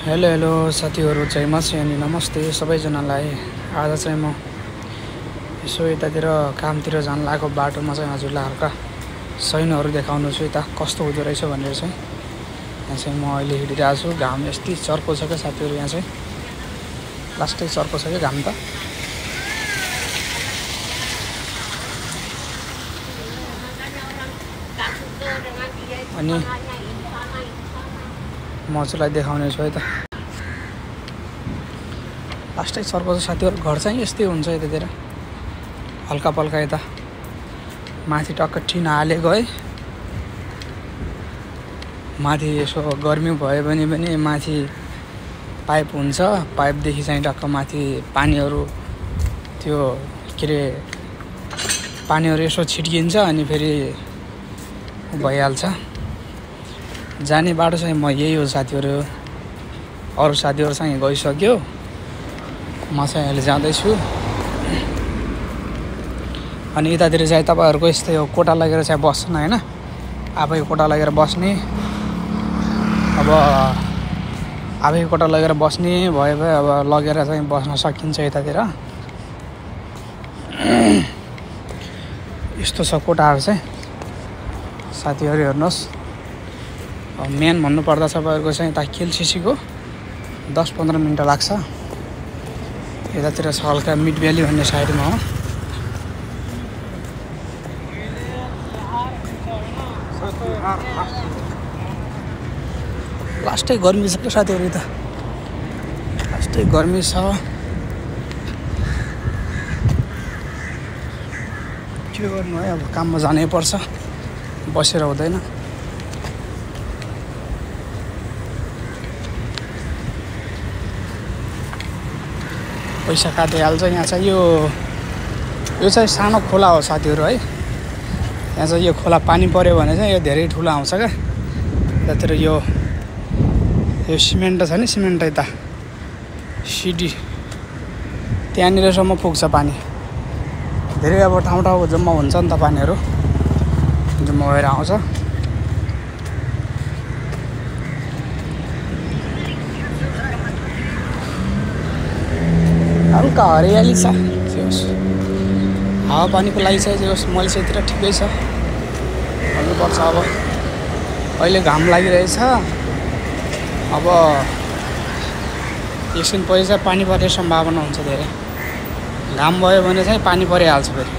Hello hello साथीहरू, जय मसी अनि नमस्ते सबैजनालाई। आज चाहिँ म यसो यतातिर कामतिर जान लागेको बाटोमा चाहिँ हजुरलाई हल्का सैनहरू देखाउनु छु, यता कस्तो हुँदो रहेछ भनेर चाहिँ। यहाँ चाहिँ म अहिले हिँडिरहेको छु। घाम यस्तै चर्को छ क्या साथीहरू, यहाँ चाहिँ लास्टै चर्को छ क्या घाम त। अनि म हजुरलाई देखाउने छु है त। लास्टै चर्को छ साथीहरू। घर चाहिँ यस्तै हुन्छ यतातिर, हल्का पल्का यता माथि टक्क टिन हालेको है। माथि यसो गर्मी भयो भने पनि माथि पाइप हुन्छ, पाइपदेखि चाहिँ टक्क माथि पानीहरू त्यो के अरे पानीहरू यसो छिट्किन्छ अनि फेरि भइहाल्छ। जाने बाटो चाहिँ म यही हो साथीहरू। अरू साथीहरू चाहिँ गइसक्यो, म चाहिँ अहिले जाँदैछु। अनि यतातिर चाहिँ तपाईँहरूको यस्तै हो, कोटा लगेर चाहिँ बस्न होइन, आफै कोटा लगेर बस्ने। अब आफै कोटा लगेर बस्ने भयो भए अब लगेर चाहिँ बस्न सकिन्छ यतातिर। यस्तो छ कोटाहरू चाहिँ साथीहरू, हेर्नुहोस्। मेन भन्नुपर्दा तपाईँहरूको चाहिँ यता केलसिसीको 10-15 मिनट लाग्छ। यतातिर छ हल्का मिड भ्याली भन्ने साइडमा हो। लास्टै गर्मी छ क्या साथीहरू, यता लास्टै गर्मी छ। के गर्नु है, अब काममा जानै पर्छ, बसेर हुँदैन। पैसा काटिहाल्छ यहाँ चाहिँ। यो चाहिँ सानो खोला हो साथीहरू है। यहाँ चाहिँ यो खोला पानी पऱ्यो भने चाहिँ यो धेरै ठुलो आउँछ क्या। यतातिर यो सिमेन्ट छ नि, सिमेन्ट यता सिडी त्यहाँनिरसम्म पुग्छ पानी। धेरै अब ठाउँ ठाउँको जम्मा हुन्छ नि त, पानीहरू जम्मा भएर आउँछ। हल्का हरियाली छ जे होस्, हावापानीको लागि चाहिँ जे होस् मैले चाहिँ यतिर ठिकै छ भन्नुपर्छ। अब अहिले घाम लागिरहेछ, अब एकछिन पछि चाहिँ पानी पर्ने सम्भावना हुन्छ धेरै। घाम भयो भने चाहिँ पानी परिहाल्छ फेरि।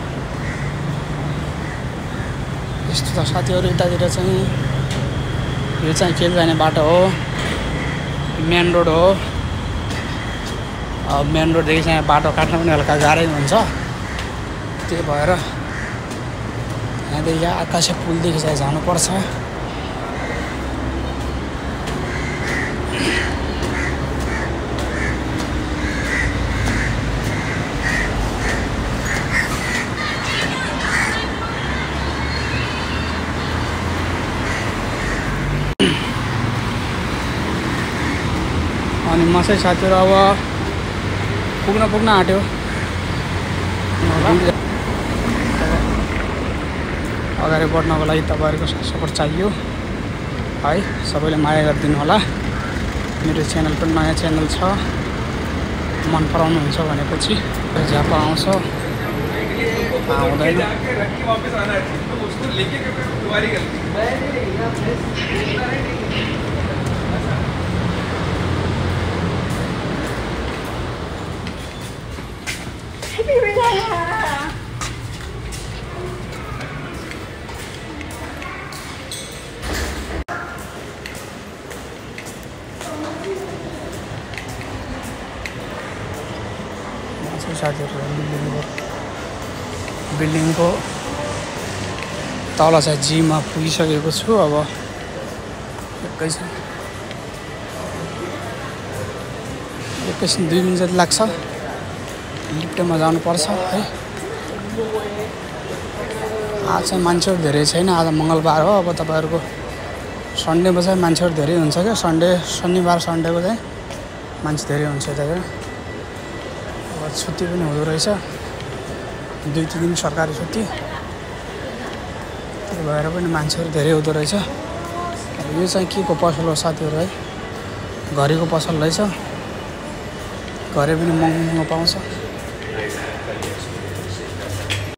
यस्तो छ साथीहरू यतातिर चाहिँ। यो चाहिँ केल जाने बाटो हो, मेन रोड हो। मेन रोडदेखि चाहिँ बाटो काट्न पनि हल्का गाह्रै हुन्छ। त्यही भएर यहाँदेखि आकाशे पुलदेखि चाहिँ जानुपर्छ। अनि म चाहिँ साथीहरू अब पुग्न आँट्यो। अगाडि बढ्नको लागि तपाईँहरूको सपोर्ट चाहियो है। सबैले माया गरिदिनु होला। मेरो च्यानल पनि नयाँ च्यानल छ, मन पराउनुहुन्छ भनेपछि झापा आउँछ, आउँदैन। साथीहरू बिल्डिङको तल चाहिँ जीमा पुगिसकेको छु। अब एकैछिन 2 मिनट जति लाग्छ। लिफ्टमा जानुपर्छ है। आज चाहिँ मान्छेहरू धेरै छैन, आज मङ्गलबार हो। अब तपाईँहरूको सन्डेमा चाहिँ मान्छेहरू धेरै हुन्छ क्या। शनिबार सन्डेको चाहिँ मान्छे धेरै हुन्छ यतातिर। छुट्टी पनि हुँदो रहेछ, 2-3 दिन सरकारी छुट्टी। त्यही भएर पनि मान्छेहरू धेरै हुँदो रहेछ। यो चाहिँ के को पसल हो साथीहरू है। घरेको पसल रहेछ, घरे पनि महँगो पाउँछ।